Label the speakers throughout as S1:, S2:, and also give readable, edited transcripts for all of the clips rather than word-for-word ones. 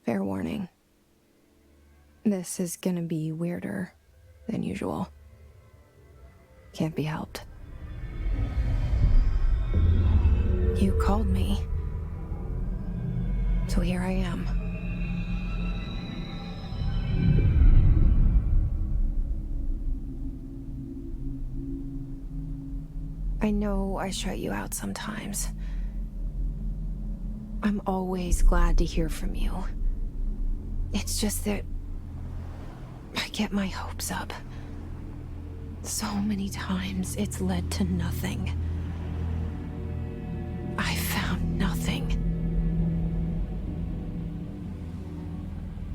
S1: Fair warning. This is gonna be weirder than usual. Can't be helped. You called me. So here I am. I know I shut you out sometimes. I'm always glad to hear from you. It's just that I get my hopes up. So many times it's led to nothing. I found nothing.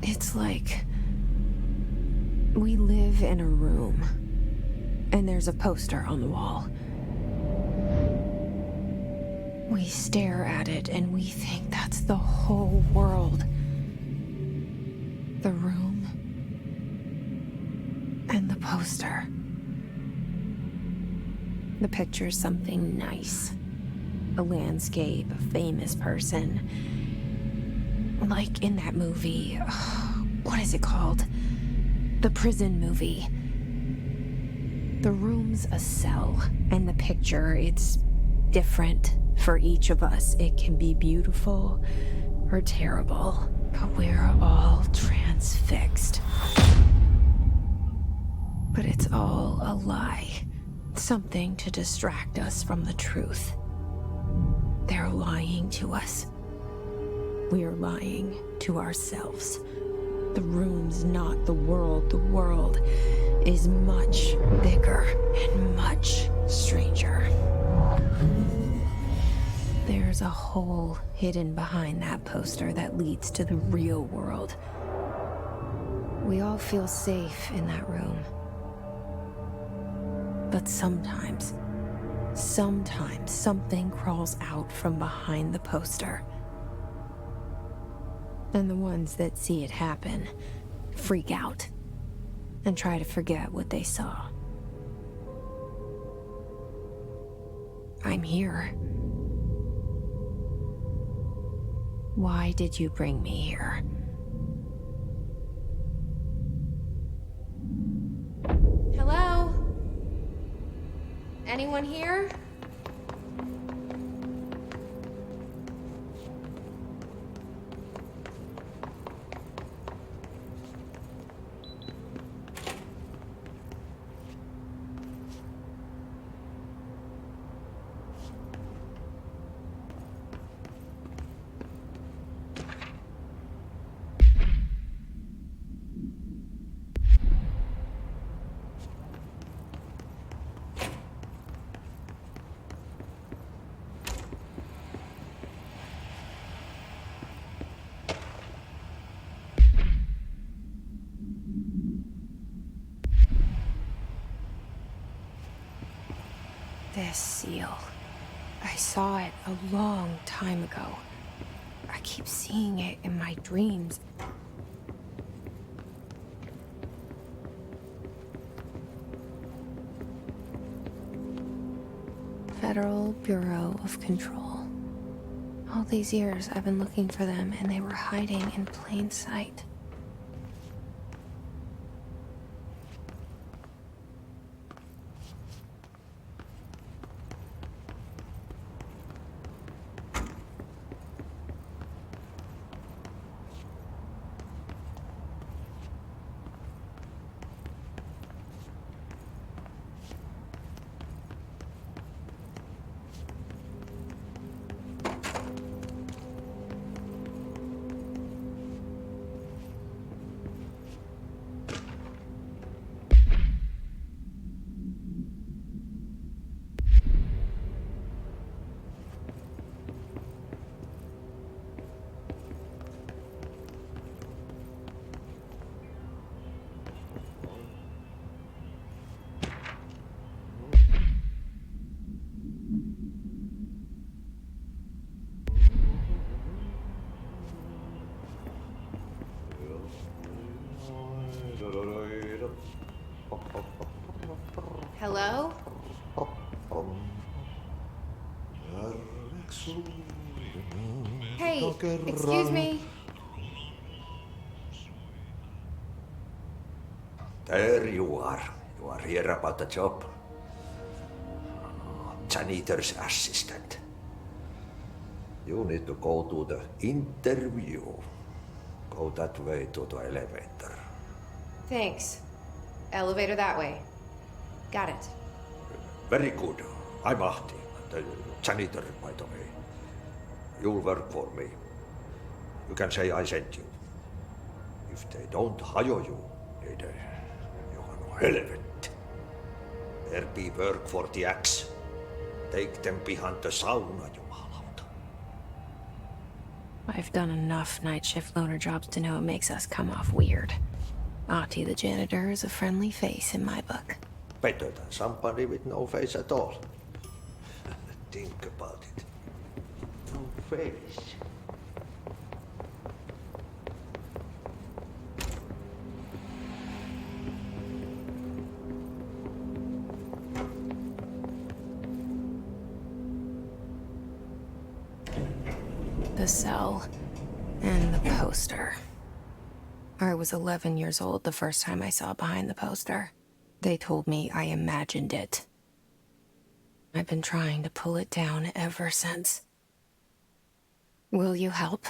S1: It's like we live in a room, and there's a poster on the wall. We stare at it and we think that's the whole world. The room and the poster. The picture's something nice. A landscape, a famous person. Like in that movie, what is it called? The prison movie. The room's a cell, and the picture, it's different for each of us. It can be beautiful or terrible, but we're all transfixed. But it's all a lie. Something to distract us from the truth. They're lying to us. We're lying to ourselves. The room's not the world. The world is much bigger and much stranger. There's a hole hidden behind that poster that leads to the real world. We all feel safe in that room. But sometimes something crawls out from behind the poster. And the ones that see it happen freak out and try to forget what they saw. I'm here. Why did you bring me here? Hello? Anyone here? This seal. I saw it a long time ago. I keep seeing it in my dreams. Federal Bureau of Control. All these years I've been looking for them, and they were hiding in plain sight. Hello? Hey, excuse me.
S2: There you are. You are here about the job. Janitor's assistant. You need to go to the interview. Go that way to the elevator.
S1: Thanks. Elevator that way. Got it.
S2: Very good. I'm Ahti, the janitor, by the way. You'll work for me. You can say I sent you. If they don't hire you, niin on helvet. There be work for the axe. Take them behind the sauna, jumalauta.
S1: I've done enough night shift loner jobs to know it makes us come off weird. Ahti the janitor is a friendly face in my book.
S2: Better than somebody with no face at all. Think about it. No face.
S1: The cell and the poster. I was 11 years old the first time I saw behind the poster. They told me I imagined it. I've been trying to pull it down ever since. Will you help?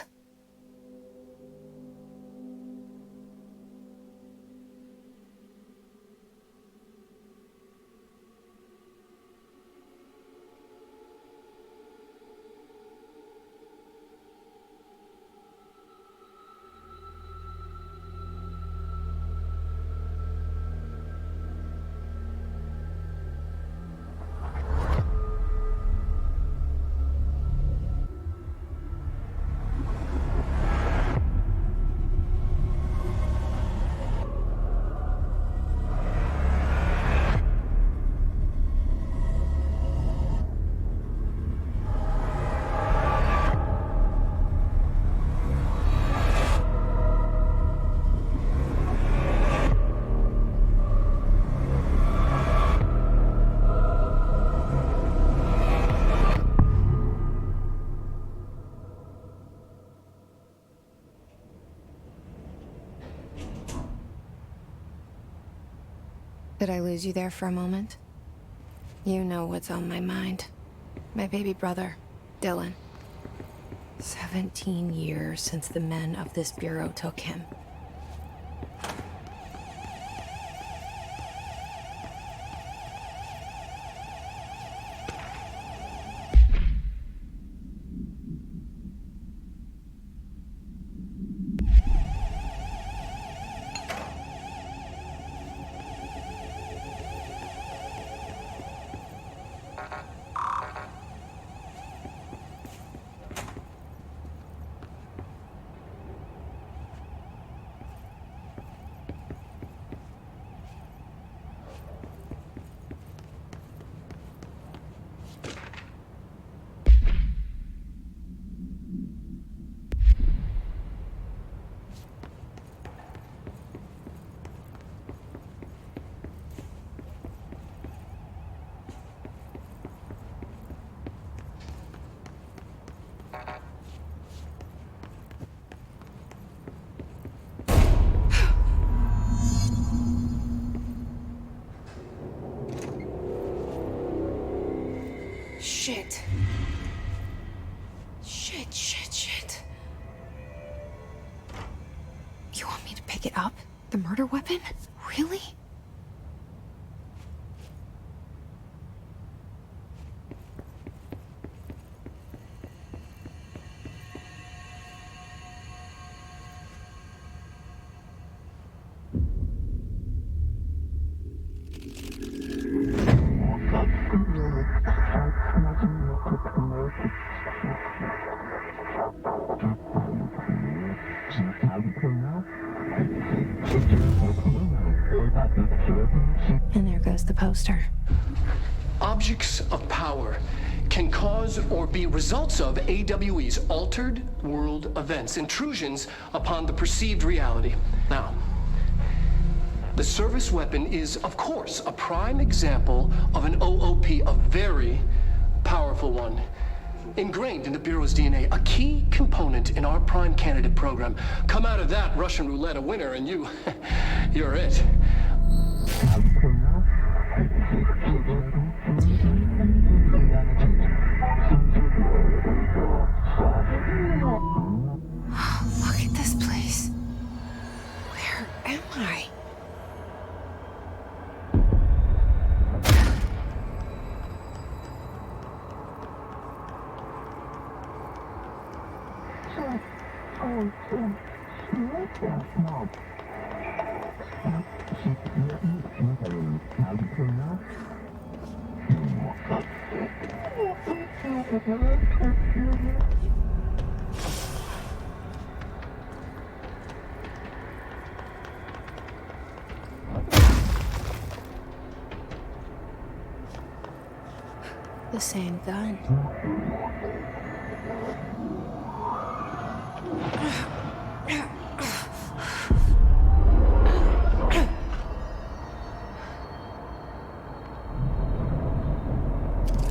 S1: Did I lose you there for a moment? You know what's on my mind. My baby brother, Dylan. 17 years since the men of this bureau took him. Shit. Shit. You want me to pick it up? The murder weapon? Really? And there goes the poster.
S3: Objects of power can cause or be results of AWE's altered world events, intrusions upon the perceived reality. Now, the service weapon is, of course, a prime example of an OOP, a very powerful one. Ingrained in the Bureau's DNA, a key component in our prime candidate program. Come out of that Russian roulette a winner and you're it.
S1: The same gun.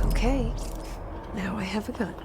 S1: Okay, now I have a gun.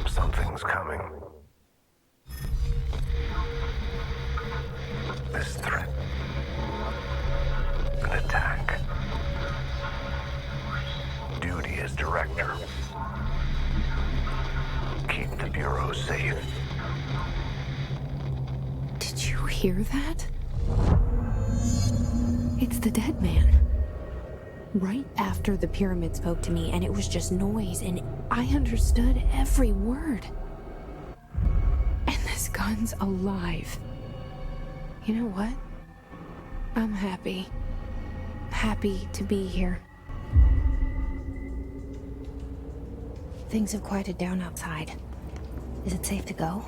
S4: Something's coming. This threat. An attack. Duty as director. Keep the Bureau safe.
S1: Did you hear that? It's the dead man. Right after the pyramid spoke to me, and it was just noise, and I understood every word. And this gun's alive. You know what? I'm happy. Happy to be here. Things have quieted down outside. Is it safe to go?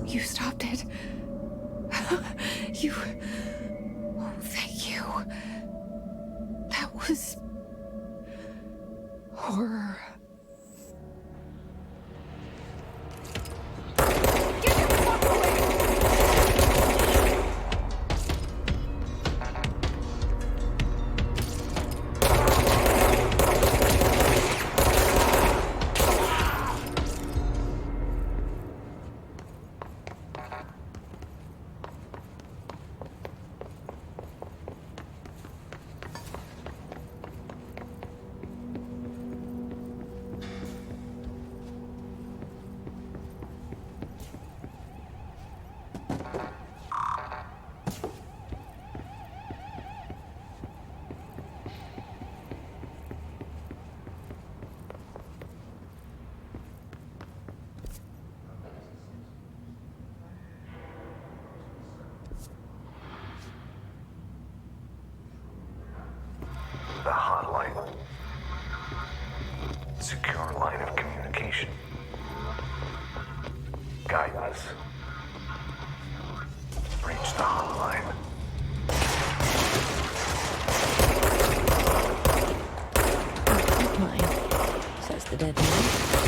S1: You stopped it. You... Oh, thank you. That was... horror. Get the fuck away!
S4: has. Reach the hotline.
S1: Mine, says the dead man.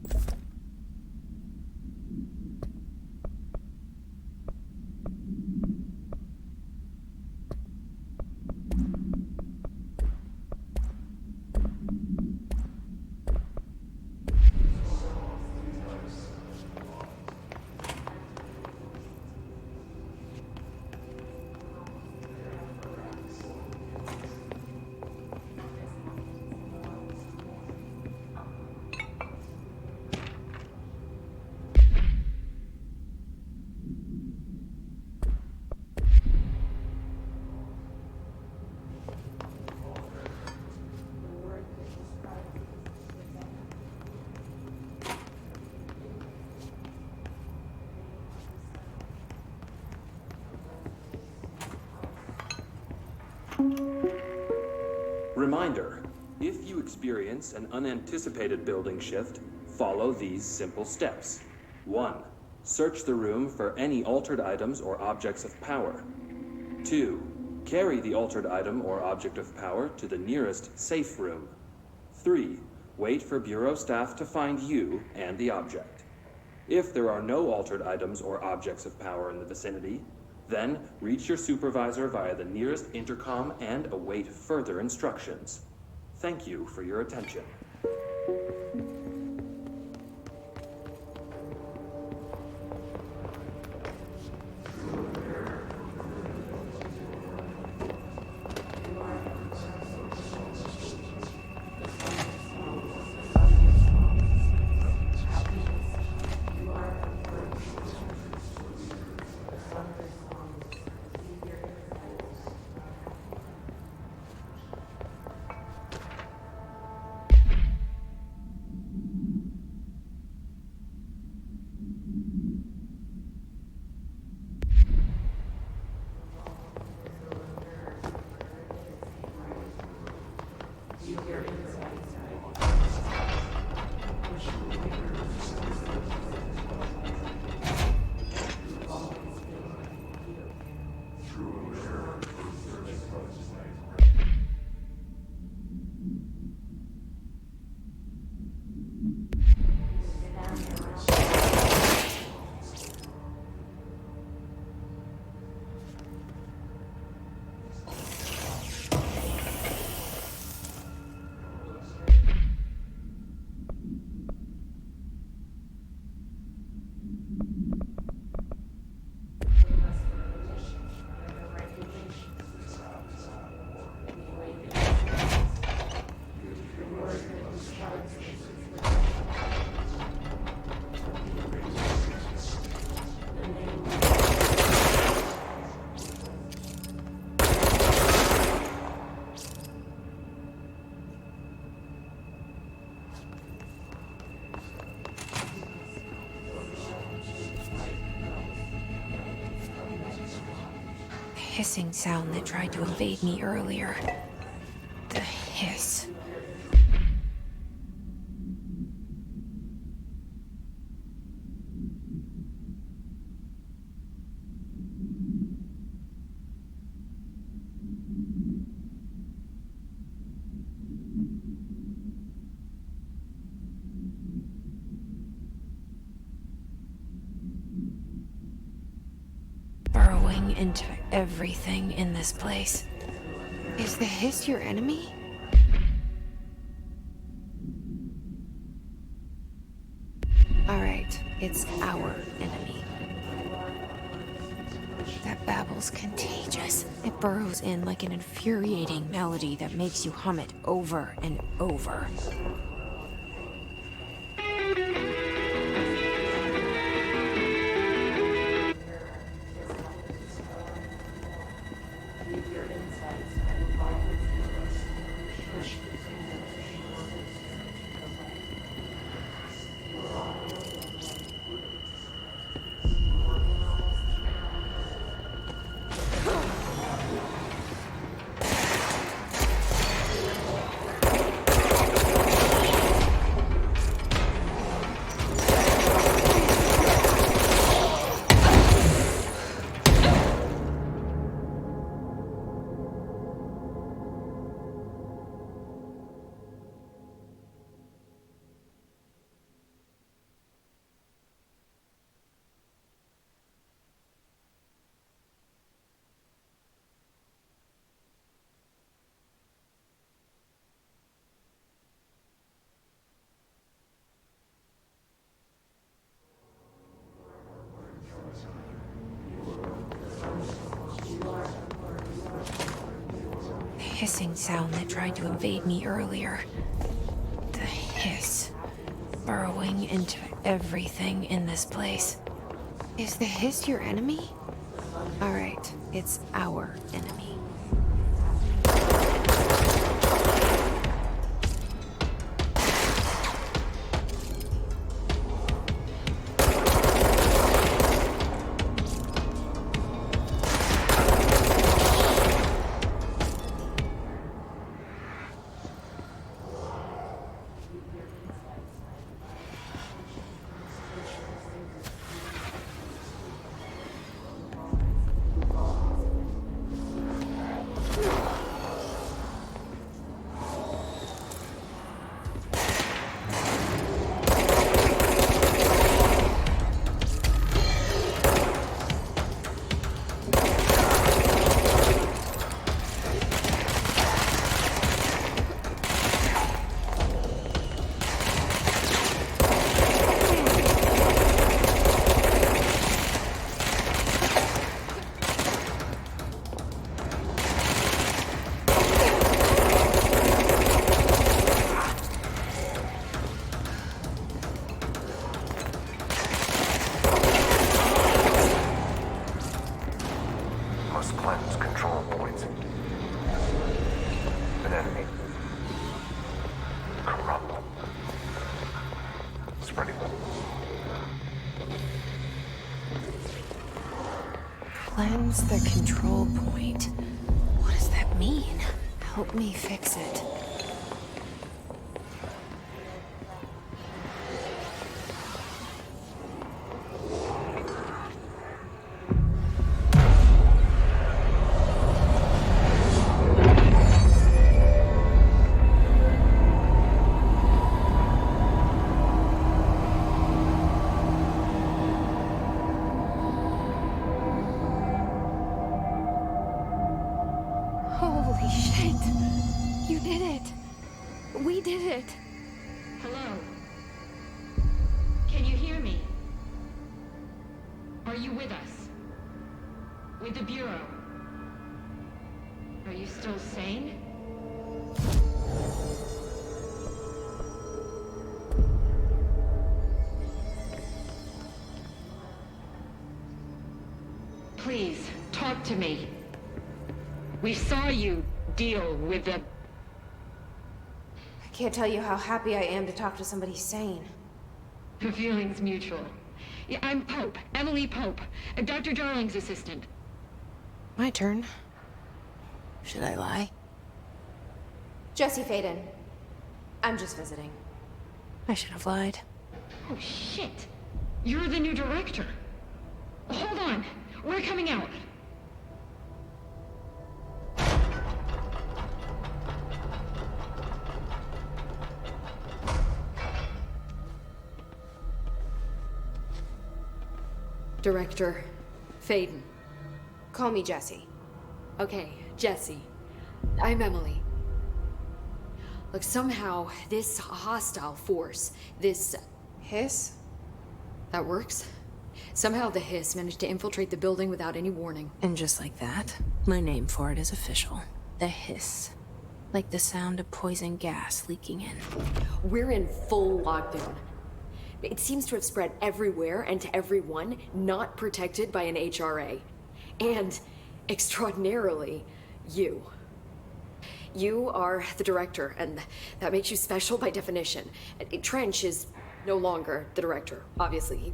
S1: Okay.
S5: Reminder, if you experience an unanticipated building shift, follow these simple steps. 1. Search the room for any altered items or objects of power. 2. Carry the altered item or object of power to the nearest safe room. 3. Wait for Bureau staff to find you and the object. If there are no altered items or objects of power in the vicinity, then reach your supervisor via the nearest intercom and await further instructions. Thank you for your attention.
S1: Hissing sound that tried to invade me earlier. The hiss. burrowing into everything in this place. Is the hiss your enemy? Alright, it's our enemy. That babble's contagious. It burrows in like an infuriating melody that makes you hum it over and over. Hissing sound that tried to invade me earlier. The hiss. Burrowing into everything in this place. Is the hiss your enemy? Alright, it's our enemy.
S4: Must cleanse control points. An enemy. Corrupt. Spreading.
S1: Cleanse the control point. What does that mean? Help me fix it. Holy shit! You did it! We did it!
S6: Hello? Can you hear me? Are you with us? With the Bureau? Are you still sane? Please, talk to me. We saw you deal with the...
S1: I can't tell you how happy I am to talk to somebody sane.
S6: The feeling's mutual. Yeah, I'm Pope, Emily Pope, Dr. Darling's assistant.
S1: My turn. Should I lie? Jesse Faden. I'm just visiting. I should have lied.
S6: Oh, shit. You're the new director. Hold on. We're coming out.
S7: Director Faden,
S1: Call me Jessie.
S7: Okay, Jessie. I'm Emily. Look, somehow this hostile force, this...
S1: Hiss?
S7: That works? Somehow the Hiss managed to infiltrate the building without any warning.
S1: And just like that, my name for it is official. The Hiss. Like the sound of poison gas leaking in.
S7: We're in full lockdown. It seems to have spread everywhere and to everyone not protected by an HRA. And, extraordinarily, you. You are the director, and that makes you special by definition. Trench is no longer the director, obviously.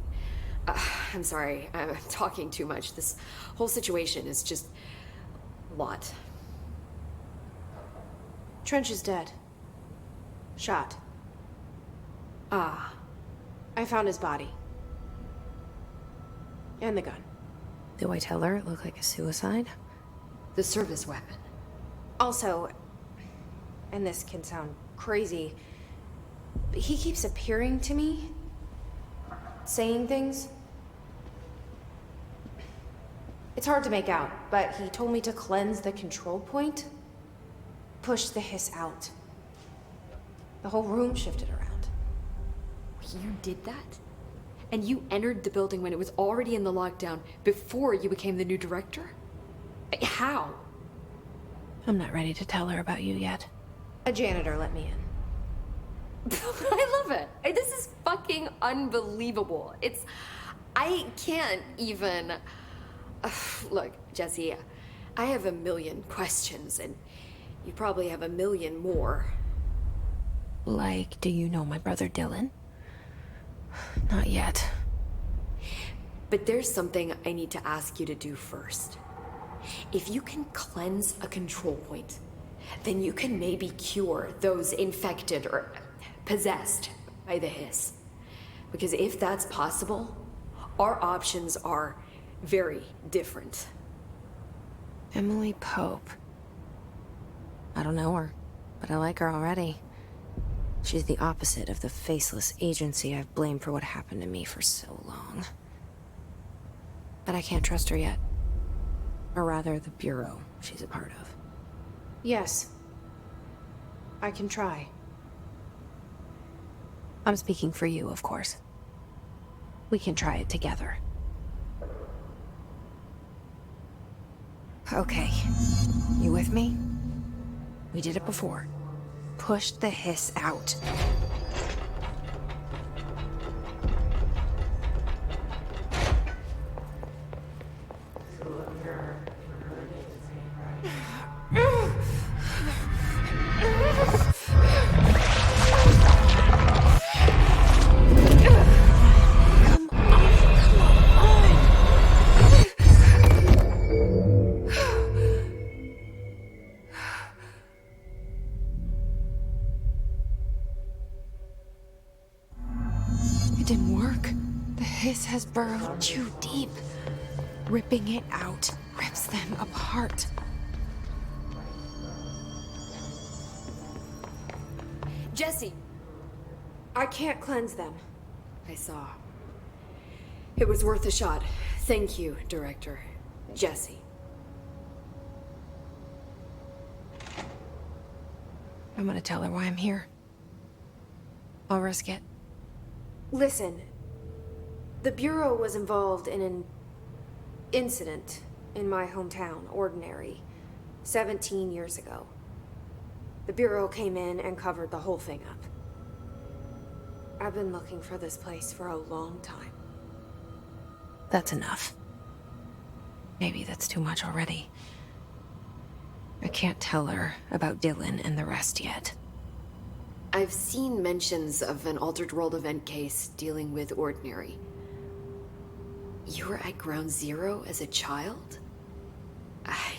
S7: I'm sorry, I'm talking too much. This whole situation is just a lot.
S1: Trench is dead. Shot.
S7: Ah.
S1: I found his body. And the gun. Do I tell her it looked like a suicide?
S7: The service weapon.
S1: Also, and this can sound crazy, but he keeps appearing to me, saying things. It's hard to make out, but he told me to cleanse the control point, push the Hiss out. The whole room shifted around.
S7: You did that? And you entered the building when it was already in the lockdown before you became the new director? How?
S1: I'm not ready to tell her about you yet. A janitor let me in.
S7: I love it. This is fucking unbelievable. I can't even... Look, Jessie, I have a million questions, and you probably have a million more.
S1: Like, do you know my brother Dylan? Not yet.
S7: But there's something I need to ask you to do first. If you can cleanse a control point, then you can maybe cure those infected or possessed by the Hiss. Because if that's possible, our options are very different.
S1: Emily Pope. I don't know her, but I like her already. She's the opposite of the faceless agency I've blamed for what happened to me for so long. But I can't trust her yet. Or rather, the Bureau she's a part of. Yes. I can try. I'm speaking for you, of course. We can try it together. Okay. You with me? We did it before. Pushed the Hiss out. It didn't work. The Hiss has burrowed too deep. Ripping it out rips them apart.
S7: Jessie!
S1: I can't cleanse them.
S7: I saw. It was worth a shot. Thank you, Director. Jessie.
S1: I'm gonna tell her why I'm here. I'll risk it. Listen, the Bureau was involved in an incident in my hometown, Ordinary, 17 years ago. The Bureau came in and covered the whole thing up. I've been looking for this place for a long time. That's enough. Maybe that's too much already. I can't tell her about Dylan and the rest yet.
S7: I've seen mentions of an Altered World event case dealing with Ordinary. You were at Ground Zero as a child?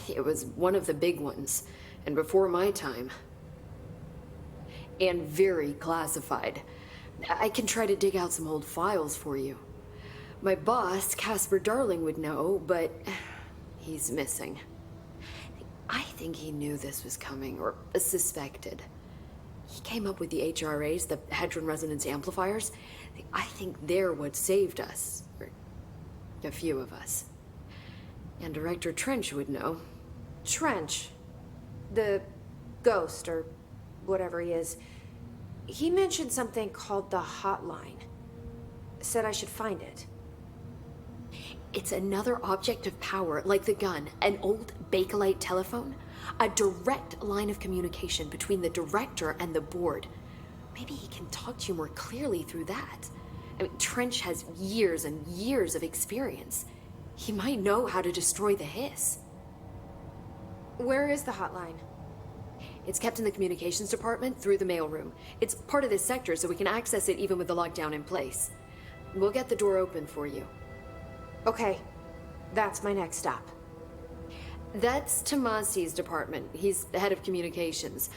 S7: It was one of the big ones, and before my time. And very classified. I can try to dig out some old files for you. My boss, Casper Darling, would know, but he's missing. I think he knew this was coming, or suspected. He came up with the HRAs, the Hadron Resonance Amplifiers. I think they're what saved us. Or a few of us. And Director Trench would know.
S1: Trench. The ghost, or whatever he is. He mentioned something called the Hotline. Said I should find it.
S7: It's another object of power, like the gun, an old Bakelite telephone. A direct line of communication between the director and the board. Maybe he can talk to you more clearly through that. I mean, Trench has years and years of experience. He might know how to destroy the Hiss.
S1: Where is the Hotline?
S7: It's kept in the communications department through the mailroom. It's part of this sector, so we can access it even with the lockdown in place. We'll get the door open for you.
S1: Okay, that's my next stop.
S7: That's Tomasi's department. He's the head of communications.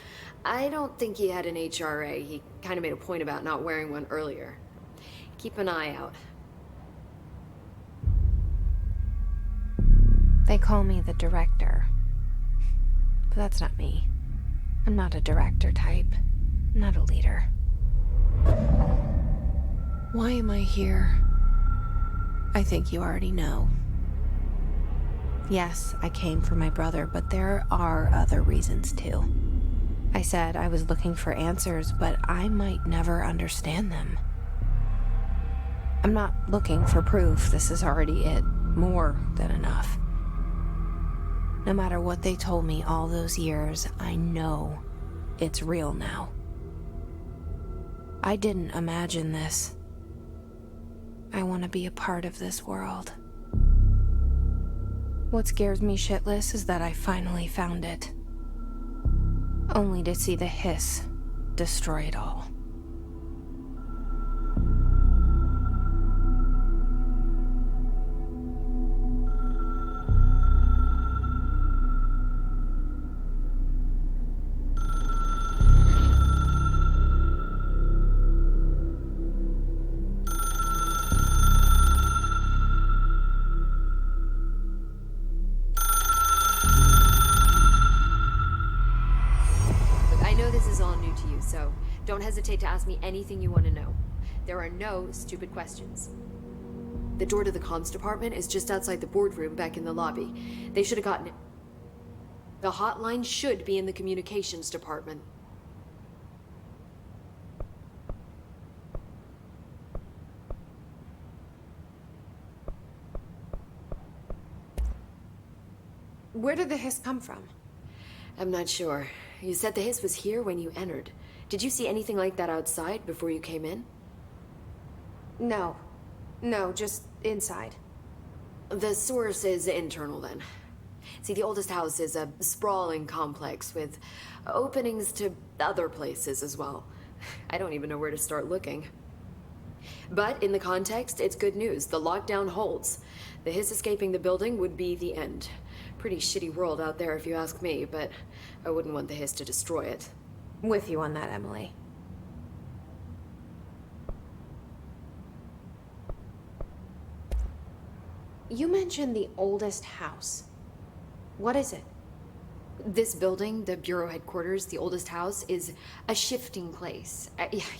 S7: I don't think he had an HRA. He kind of made a point about not wearing one earlier. Keep an eye out.
S1: They call me the director. But that's not me. I'm not a director type. I'm not a leader. Why am I here? I think you already know. Yes, I came for my brother, but there are other reasons too. I said I was looking for answers, but I might never understand them. I'm not looking for proof. This is already it. More than enough. No matter what they told me all those years, I know it's real now. I didn't imagine this. I want to be a part of this world. What scares me shitless is that I finally found it. Only to see the Hiss destroy it all.
S7: So don't hesitate to ask me anything you want to know. There are no stupid questions. The door to the comms department is just outside the boardroom back in the lobby. They should have gotten it. The hotline should be in the communications department.
S1: Where did the Hiss come from?
S7: I'm not sure. You said the Hiss was here when you entered. Did you see anything like that outside before you came in?
S1: No. No, just inside.
S7: The source is internal then. See, the oldest house is a sprawling complex with openings to other places as well. I don't even know where to start looking. But in the context, it's good news. The lockdown holds. The Hiss escaping the building would be the end. Pretty shitty world out there if you ask me, but I wouldn't want the Hiss to destroy it.
S1: With you on that, Emily. You mentioned the oldest house. What is it?
S7: This building, the Bureau headquarters, the oldest house, is a shifting place.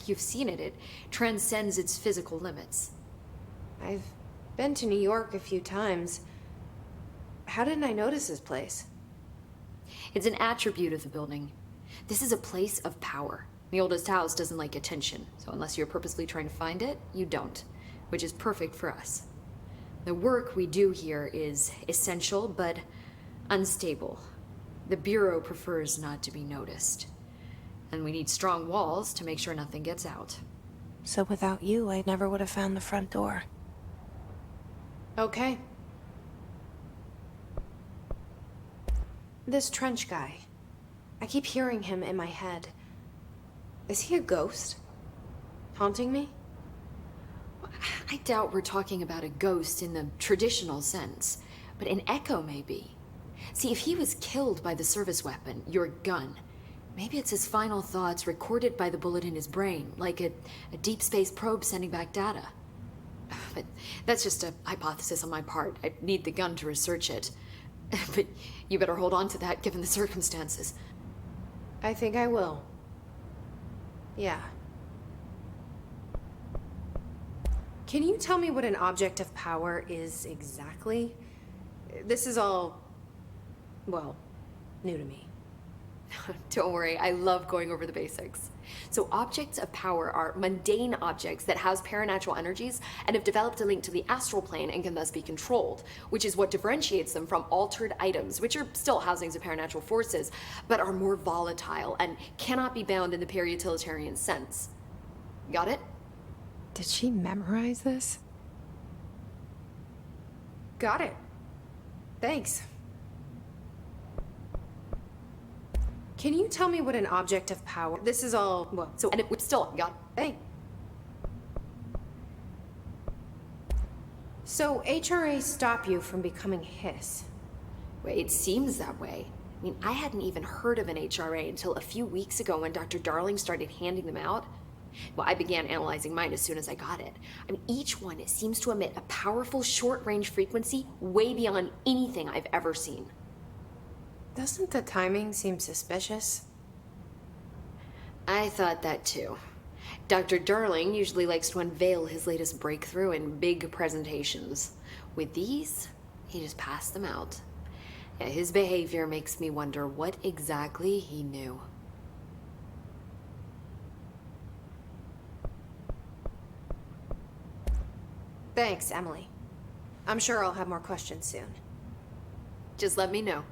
S7: You've seen it. It transcends its physical limits.
S1: I've been to New York a few times. How didn't I notice this place?
S7: It's an attribute of the building. This is a place of power. The oldest house doesn't like attention, so unless you're purposely trying to find it, you don't, which is perfect for us. The work we do here is essential, but unstable. The Bureau prefers not to be noticed. And we need strong walls to make sure nothing gets out.
S1: So without you, I never would have found the front door. Okay. This Trench guy. I keep hearing him in my head. Is he a ghost? Haunting me?
S7: I doubt we're talking about a ghost in the traditional sense, but an echo maybe. See, if he was killed by the service weapon, your gun, maybe it's his final thoughts recorded by the bullet in his brain, like a deep space probe sending back data. But that's just a hypothesis on my part. I need the gun to research it. But you better hold on to that given the circumstances.
S1: I think I will. Yeah. Can you tell me what an object of power is exactly? This is all, well, new to me.
S7: Don't worry, I love going over the basics. So objects of power are mundane objects that house paranatural energies and have developed a link to the astral plane and can thus be controlled, which is what differentiates them from altered items, which are still housings of paranatural forces, but are more volatile and cannot be bound in the peri-utilitarian sense. Got it?
S1: Did she memorize this? Got it. Thanks. Can you tell me what an object of power... This is all... Well,
S7: So, and it still got
S1: thanks. So, HRA stop you from becoming Hiss?
S7: Wait, it seems that way. I mean, I hadn't even heard of an HRA until a few weeks ago when Dr. Darling started handing them out. Well, I began analyzing mine as soon as I got it. I mean, each one seems to emit a powerful short-range frequency way beyond anything I've ever seen.
S1: Doesn't the timing seem suspicious?
S7: I thought that too. Dr. Darling usually likes to unveil his latest breakthrough in big presentations. With these, he just passed them out. Yeah, his behavior makes me wonder what exactly he knew.
S1: Thanks, Emily. I'm sure I'll have more questions soon.
S7: Just let me know.